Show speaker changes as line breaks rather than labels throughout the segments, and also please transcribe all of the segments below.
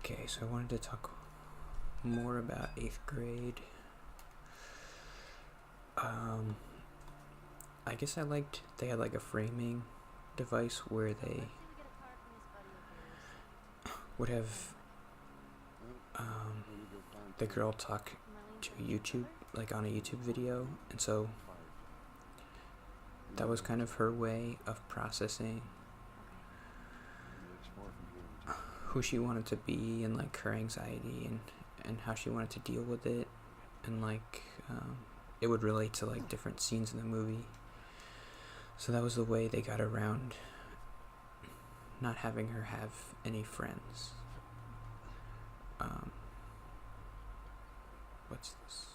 Okay, so I wanted to talk more about 8th grade. I guess I liked they had like a framing device where they would have the girl talk to YouTube, like on a YouTube video, and so that was kind of her way of processing who she wanted to be and like her anxiety and how she wanted to deal with it, and like it would relate to like different scenes in the movie. So that was the way they got around not having her have any friends. What's this?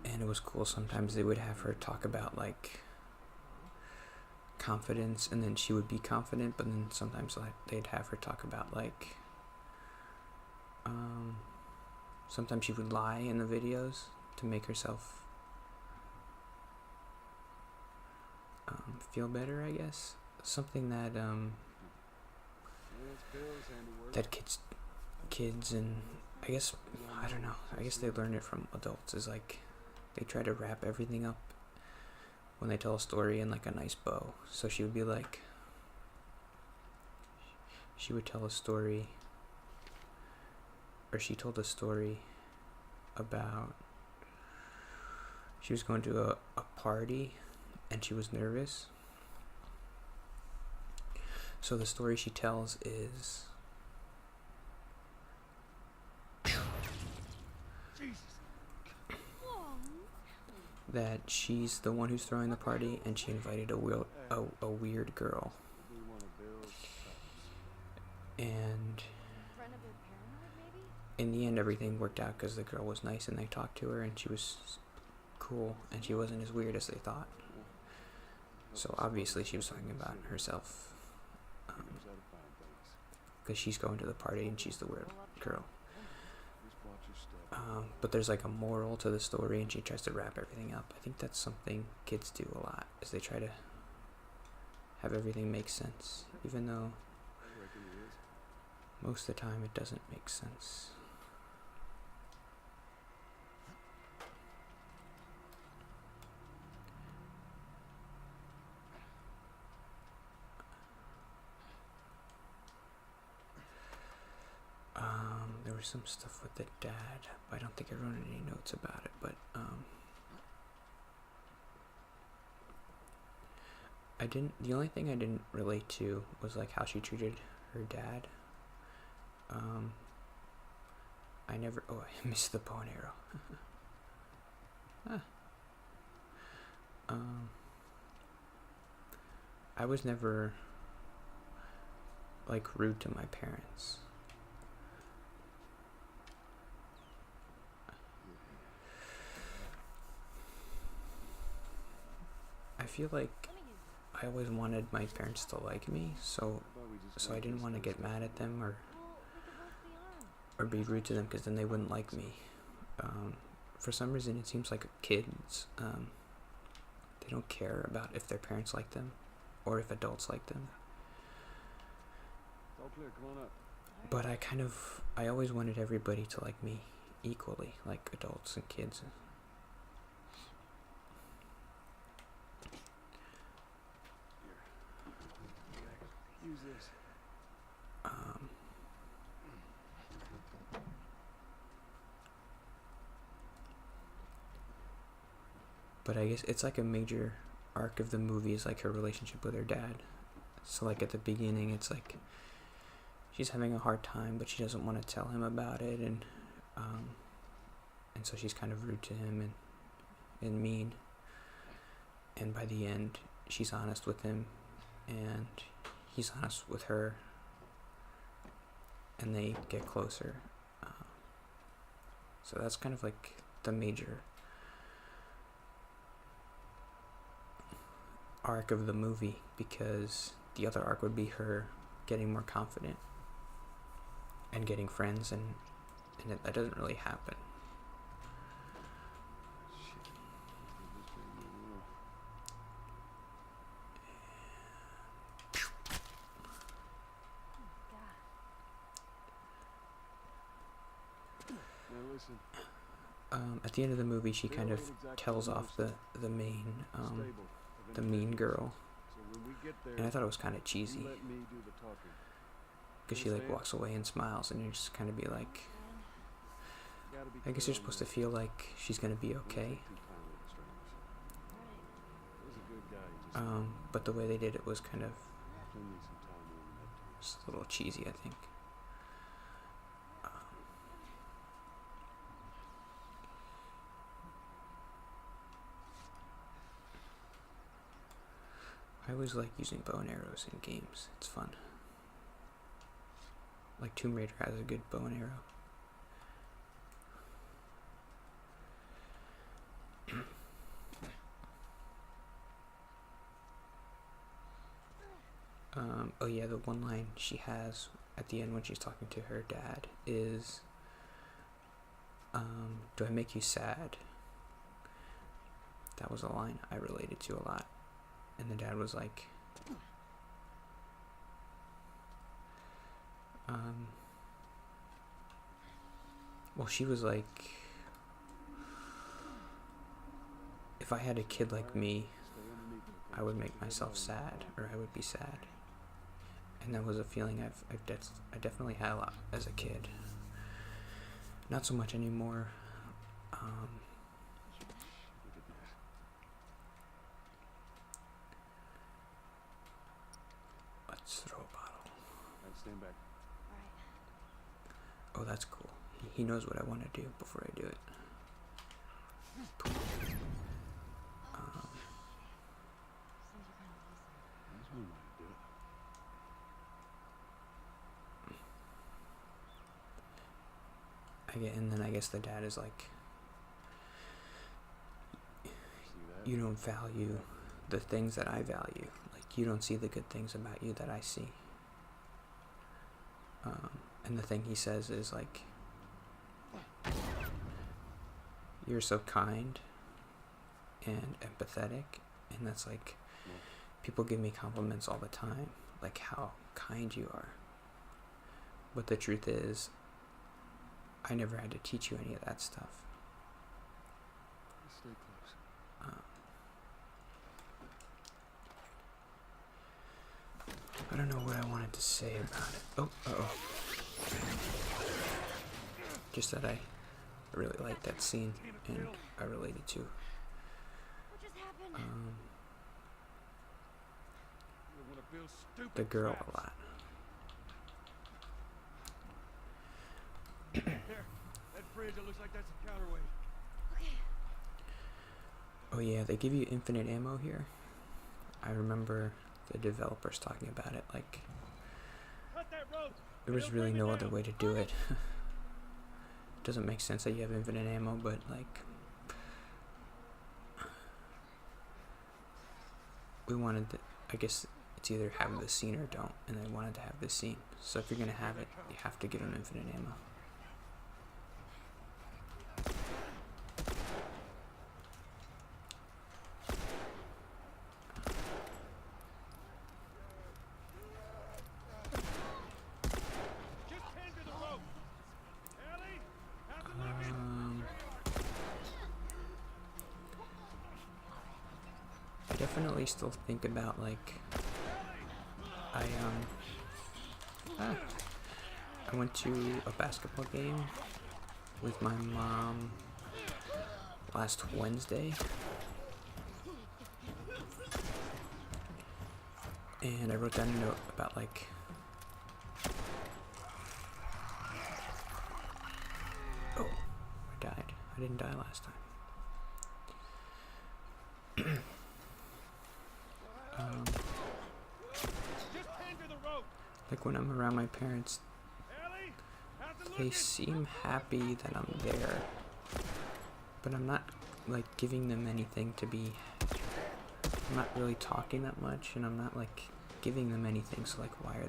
And it was cool. Sometimes they would have her talk about like confidence, and then she would be confident, but then sometimes like they'd have her talk about like sometimes she would lie in the videos to make herself feel better, I guess. Something that that kids and I guess, I don't know, I guess they learn it from adults, is like they try to wrap everything up when they tell a story in like a nice bow. So she would be like, she would tell a story, or she told a story about she was going to a party and she was nervous. So the story she tells is that she's the one who's throwing the party and she invited a weird girl. And in the end, everything worked out because the girl was nice and they talked to her and she was cool and she wasn't as weird as they thought. So obviously she was talking about herself, because she's going to the party and she's the weird girl. But there's like a moral to the story and she tries to wrap everything up. I think that's something kids do a lot, is they try to have everything make sense, even though most of the time it doesn't make sense. There was some stuff with the dad, but I don't think I wrote any notes about it, but the only thing I didn't relate to was like how she treated her dad. I missed the bow and arrow. I was never like rude to my parents. I feel like I always wanted my parents to like me, so I didn't want to get mad at them or be rude to them, because then they wouldn't like me. For some reason, it seems like kids, they don't care about if their parents like them or if adults like them. But I always wanted everybody to like me equally, like adults and kids.
Use this.
But I guess it's like a major arc of the movie is like her relationship with her dad. So like at the beginning, it's like she's having a hard time, but she doesn't want to tell him about it, and so she's kind of rude to him and mean. And by the end, she's honest with him, and he's honest with her, and they get closer. So that's kind of like the major arc of the movie, because the other arc would be her getting more confident and getting friends, and that doesn't really happen.
listen.
At the end of the movie, she
They
kind of
don't exactly
tells
know
off the main,
Stable.
the mean girl,
So when we get there,
and I thought it was kind of
you
cheesy
let me do the talking.
because she like
Understand?
walks away and smiles, and you just kind of be like,
Gotta be
I guess
clear
you're
on
supposed to
that.
feel like she's gonna be
Don't
okay.
take too kindly to strangers. He's a good guy. He just
But the way they did it was kind of
still needs some time warming up to him.
just a little cheesy, I think. I always like using bow and arrows in games. It's fun. Like Tomb Raider has a good bow and arrow. Oh yeah, the one line she has at the end when she's talking to her dad is, do I make you sad? That was a line I related to a lot. And the dad was like, well, she was like, if I had a kid like me,
Stay underneath him.
I would make myself sad, or I would be sad. And that was a feeling I definitely had a lot as a kid. Not so much anymore.
Look at this.
Let's throw a bottle.
Alright, stand back.
Oh, that's cool. He knows what I want to do before I do it.
That's one way to do it.
And then I guess the dad is like,
See that?
you don't value the things that I value. Like, you don't see the good things about you that I see. And the thing he says is like, you're so kind and empathetic. And that's like, people give me compliments all the time, like how kind you are. But the truth is, I never had to teach you any of that stuff.
Stay close.
I don't know what I wanted to say about it. Oh, uh-oh. Just that I really liked that scene, and I related to
What just happened?
You wanna feel stupid
the girl
fast.
a lot.
There. That bridge, it looks like that's a counterweight.
Okay.
Oh yeah, they give you infinite ammo here. I remember the developers talking about it, like,
Cut that rope!
there was really no other way to do it. Doesn't make sense that you have infinite ammo, but like, we wanted I guess it's either have the scene or don't, and they wanted to have this scene. So if you're gonna have it, you have to give them infinite ammo.
Just hand her the rope! Ellie! Have the look!
I definitely still think about like, I went to a basketball game with my mom last Wednesday, and I wrote down a note about like, oh, I died. I didn't die last time.
Just hand her the rope!
Like when I'm around my parents,
Ellie! Have the
they
look!
seem happy that I'm there, but I'm not like giving them anything to be. I'm not really talking that much, and I'm not like giving them anything. So like, why do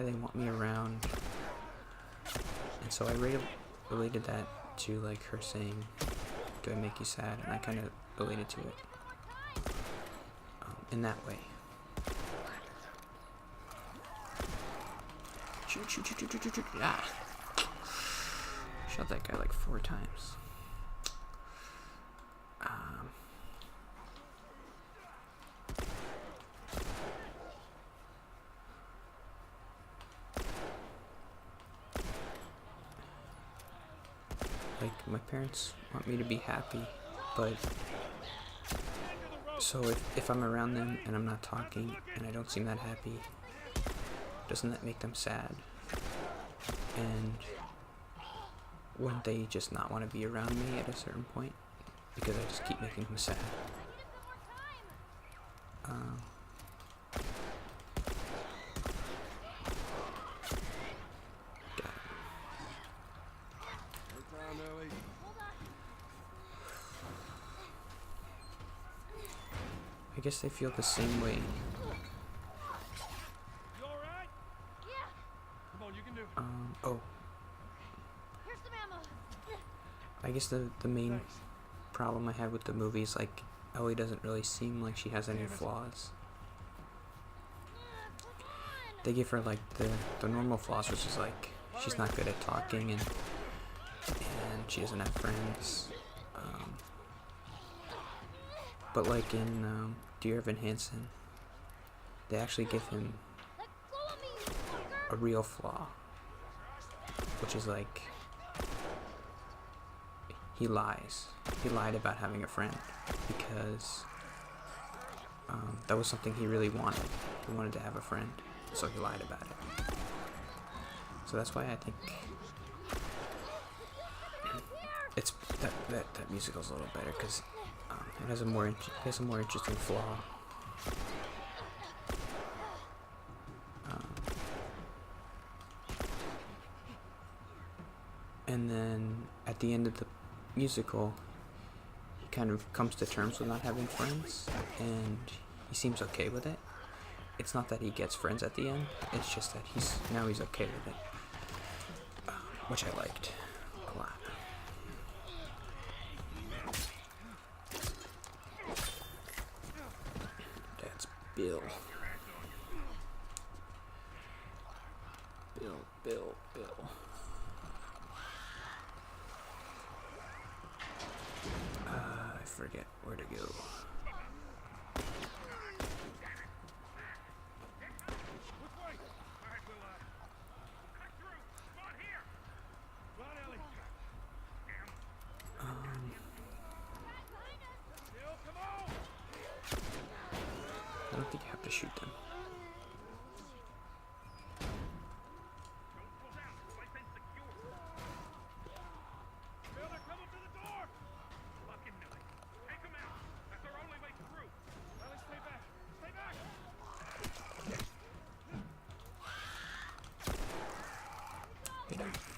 they want me around? And so I related that to like her saying, "Do I make you sad?" And I kind of related to it in that way. Shoot, shoot, shoot, shoot, shoot, shoot, shoot. Ah. Shot that guy like 4 times. Like, my parents want me to be happy, but so if I'm around them and I'm not talking and I don't seem that happy, doesn't that make them sad? And wouldn't they just not want to be around me at a certain point because I just keep making them sad? Got it.
No time, Ellie.
I guess they feel the same way.
You alright?
Yeah,
Come on, you can do it.
Oh,
here's some ammo.
I guess the main
Thanks.
problem I had with the movie is like Ellie doesn't really seem like she has any flaws.
Come on.
They give her like the normal flaws, which is like she's not good at talking and she doesn't have friends. But like in Dear Evan Hansen, they actually give him
Let go of me, you fucker.
a real flaw, which is like he lies. He lied about having a friend because that was something he really wanted. He wanted to have a friend, so he lied about it. So that's why I think it's that musical's a little better because it has a more interesting flaw. And then at the end of the musical, he kind of comes to terms with not having friends, and he seems okay with it. It's not that he gets friends at the end; it's just that he's okay with it, which I liked a lot. That's Bill. Bill. I forget where to go.
Which way? Alright, we'll, cut through. Come on, here. Come on, Ellie. Bill, come on.
I don't think you have to shoot them.
Bill, they're coming to the door. Fucking Millie. Take them out. That's our only way through. Ellie, stay back. Stay back.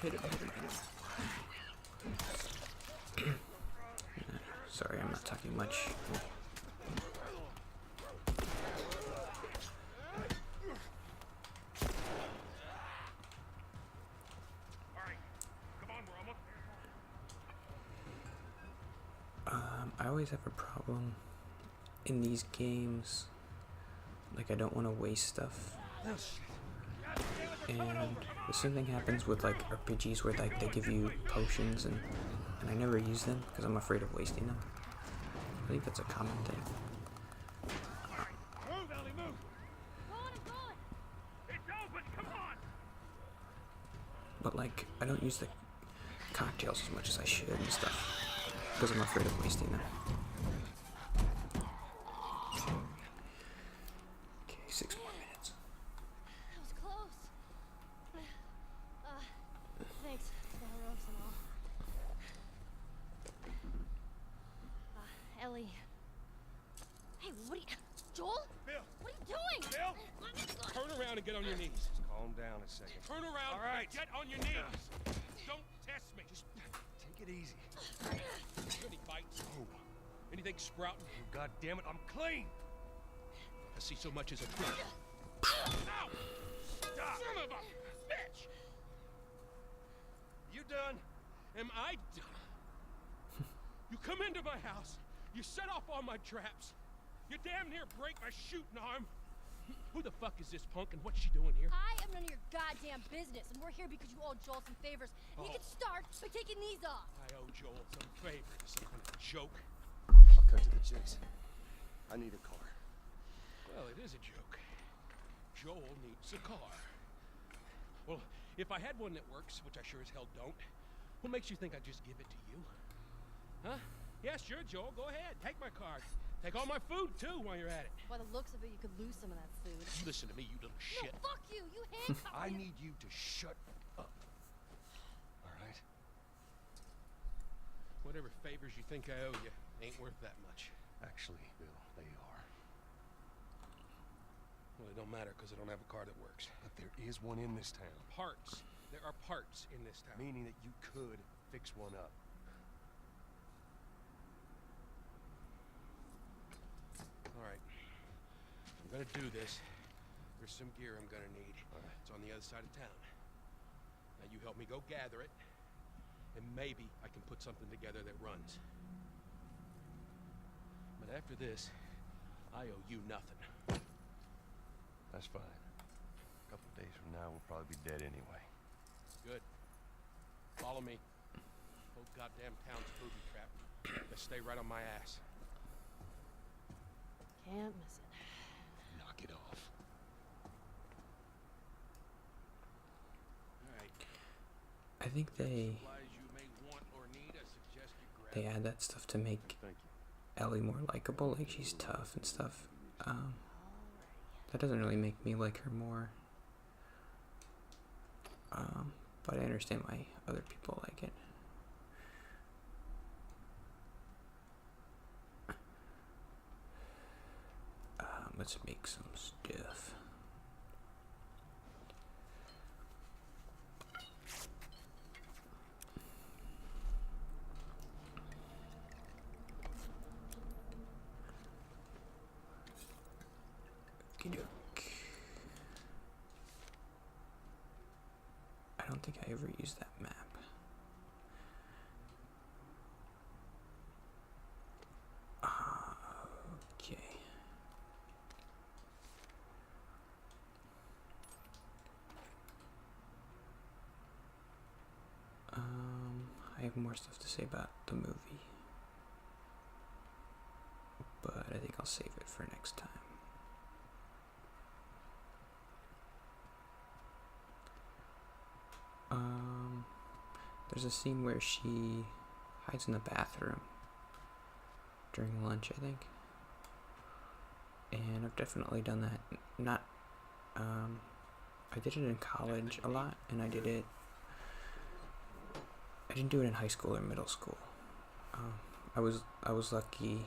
Hit him. Sorry, I'm not talking much.
Alright. Come on, we're almost
I always have a problem in these games. Like, I don't want to waste stuff. And the same thing happens with like RPGs where like they give you potions and I never use them because I'm afraid of wasting them. I think that's a common thing.
Move, Ellie, move.
I'm going.
It's open. Come on.
But like, I don't use the cocktails as much as I should and stuff because I'm afraid of wasting them. Okay, 6 more minutes.
That was close. Thanks for the ropes and all. Ellie. Hey, what are you... Joel?
Bill.
What are you doing?
Bill.
Let me go.
Turn around and get on your knees.
Just calm down a second.
Turn around.
All right.
And get on your knees. Don't test me. Just
Take it easy.
any bites.
Oh,
Anything sprouting.
God damn it, I'm clean.
I see so much as a threat. Ow! Son of a bitch!
You done?
Am I done? You come into my house, you set off all my traps, you damn near break my shooting arm.
Who the fuck is this punk and what's she doing here?
I am none of your goddamn business, and we're here because you owe Joel some favors. And you
Oh.
can start by taking these off.
I owe Joel some favor. Is some kind of joke?
I'll cut to the chase. I need a car.
Well, it is a joke. Joel needs a car. Well, if I had one that works, which I sure as hell don't, what makes you think I'd just give it to you? Huh? Yeah, sure, Joel. Go ahead. Take my car. Take all my food, too, while you're at it.
By the looks of it, you could lose some of that food.
You listen to me, you little shit.
No, fuck you! You handcuffed
I
me.
need you to shut up. All right?
Whatever favors you think I owe you ain't worth that much.
Actually, Bill, they are.
Well, it don't matter because I don't have a car that works.
But there is one in this town.
Parts. There are parts in this town.
Meaning that you could fix one up.
All right. I'm gonna do this. There's some gear I'm gonna need.
All right.
It's on the other side of town. Now you help me go gather it, and maybe I can put something together that runs. But after this, I owe you nothing.
That's fine. A couple days from now, we'll probably be dead anyway.
Good. Follow me. Whole goddamn town's booby trap. Just stay right on my ass.
Can't miss it.
Knock it off.
All right.
I think they
Supplies you may want or need, I suggest you grab.
add that stuff to make
Thank you.
Ellie more likable, like she's tough and stuff. That doesn't really make me like her more. But I understand why other people like it. Let's make some stuff. Okey-doke. I don't think I ever used that map. Okay. I have more stuff to say about the movie, but I think I'll save it for next time. There's a scene where she hides in the bathroom during lunch, I think. And I've definitely done that. Not, I did it in college a lot, and I didn't do it in high school or middle school. I was lucky,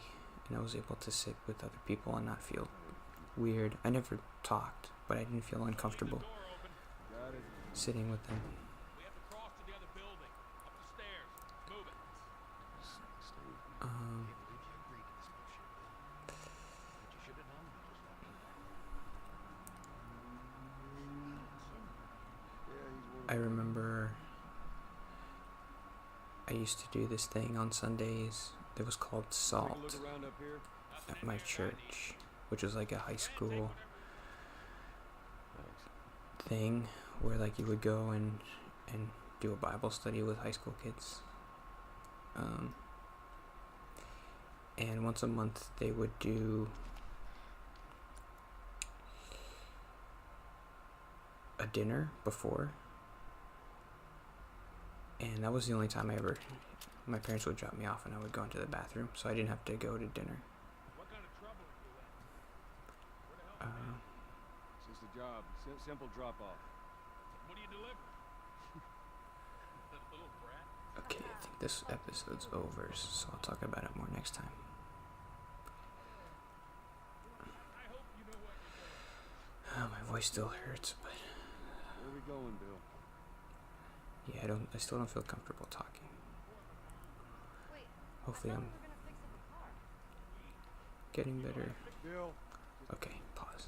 and I was able to sit with other people and not feel weird. I never talked, but I didn't feel uncomfortable
Got it.
sitting with them.
We have to cross to the other building. Up the stairs. Move it.
Stay with me.
Um,
Can't believe you agreed to this bullshit. But you should have known you just walked in.
Yeah, he's one of
I remember I used to do this thing on Sundays that was called
Take a
Salt
look around up here.
at my church, which was like a high school
Thanks.
thing where like you would go and do a Bible study with high school kids. And once a month they would do a dinner before, and that was the only time my parents would drop me off and I would go into the bathroom, so I didn't have to go to dinner.
What kind of trouble are you in? Where the hell?
Um,
It's just a job. Simple drop off.
What do you deliver? That little brat?
okay, I think this episode's over, so I'll talk about it more next time.
I hope you know what you're doing.
My voice still hurts, but
Where are we going, Bill?
yeah, I still don't feel comfortable talking.
Wait,
Hopefully
I thought
I'm
we were gonna fix it in the car.
getting better.
Bill.
Okay, pause.